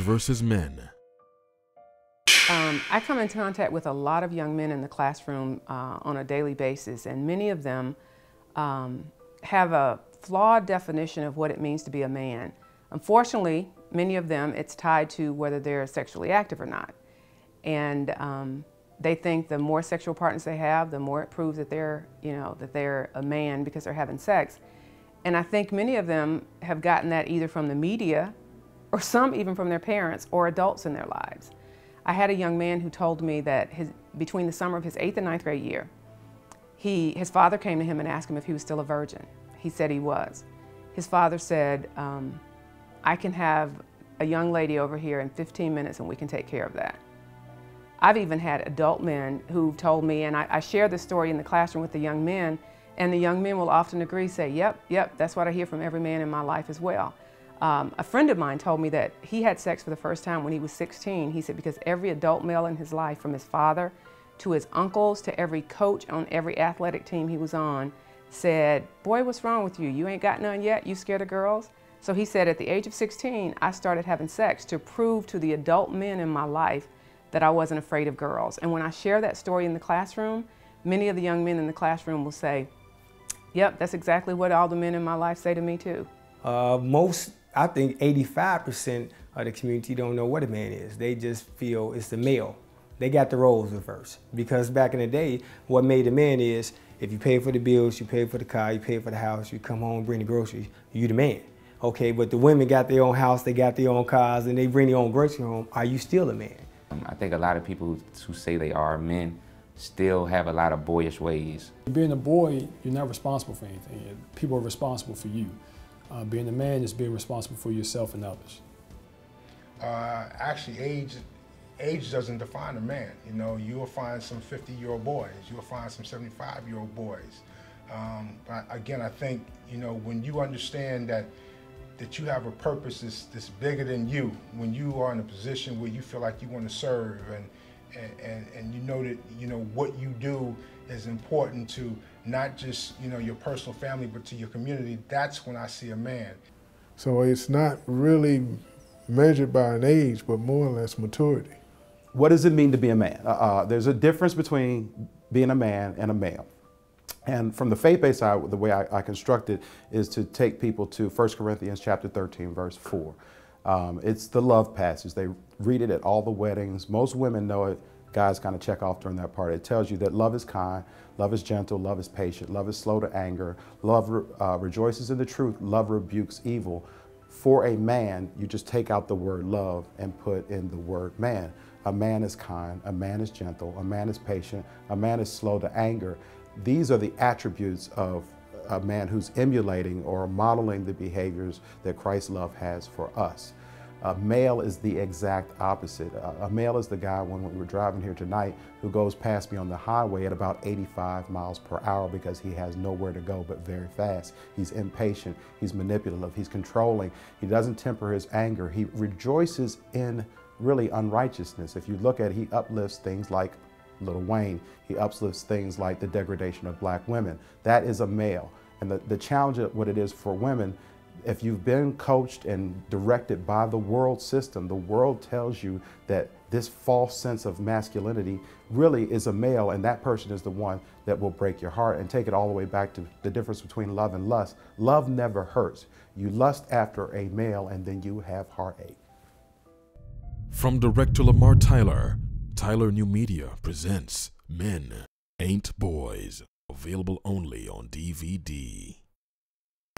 versus men. I come in contact with a lot of young men in the classroom on a daily basis, and many of them have a flawed definition of what it means to be a man. Unfortunately, many of them, it's tied to whether they're sexually active or not. And they think the more sexual partners they have, the more it proves that they're, that they're a man because they're having sex. And I think many of them have gotten that either from the media, or some even from their parents or adults in their lives. I had a young man who told me that between the summer of his 8th and 9th grade year, his father came to him and asked him if he was still a virgin. He said he was. His father said, I can have a young lady over here in 15 minutes and we can take care of that. I've even had adult men who've told me, and I share this story in the classroom with the young men, and the young men will often agree, say, yep, that's what I hear from every man in my life as well. A friend of mine told me that he had sex for the first time when he was 16. He said because every adult male in his life, from his father to his uncles to every coach on every athletic team he was on, said, boy, what's wrong with you? You ain't got none yet? You scared of girls? So he said at the age of 16, I started having sex to prove to the adult men in my life that I wasn't afraid of girls. And when I share that story in the classroom, many of the young men in the classroom will say, yep, that's exactly what all the men in my life say to me too. I think 85% of the community don't know what a man is. They just feel it's the male. They got the roles reversed. Because back in the day, what made a man is, if you pay for the bills, you pay for the car, you pay for the house, you come home and bring the groceries, you the man. Okay, but the women got their own house, they got their own cars, and they bring their own groceries home. Are you still a man? I think a lot of people who say they are men still have a lot of boyish ways. Being a boy, you're not responsible for anything. People are responsible for you. Being a man is being responsible for yourself and others. Actually, age doesn't define a man. You'll find some 50-year-old boys. You'll find some 75-year-old boys. But again, I think, when you understand that you have a purpose that's bigger than you, when you are in a position where you feel like you want to serve and you know that, what you do is important to not just, your personal family, but to your community, that's when I see a man. So it's not really measured by an age, but more or less maturity. What does it mean to be a man? There's a difference between being a man and a male. And from the faith-based side, the way I construct it is to take people to 1 Corinthians chapter 13, verse 4. It's the love passage. They read it at all the weddings. Most women know it. Guys kind of check off during that part. It tells you that love is kind, love is gentle, love is patient, love is slow to anger, love rejoices in the truth, love rebukes evil. For a man, you just take out the word love and put in the word man. A man is kind, a man is gentle, a man is patient, a man is slow to anger. These are the attributes of a man who's emulating or modeling the behaviors that Christ's love has for us. A male is the exact opposite. A male is the guy, when we were driving here tonight, who goes past me on the highway at about 85 miles per hour because he has nowhere to go but very fast. He's impatient, he's manipulative, he's controlling. He doesn't temper his anger. He rejoices in really unrighteousness. If you look at it, he uplifts things like Lil Wayne. He uplifts things like the degradation of black women. That is a male. And the challenge of what it is for women, if you've been coached and directed by the world system, the world tells you that this false sense of masculinity really is a male, and that person is the one that will break your heart. And take it all the way back to the difference between love and lust. Love never hurts. You lust after a male and then you have heartache. From director Lamar Tyler, Tyler New Media presents Men Ain't Boys, available only on DVD.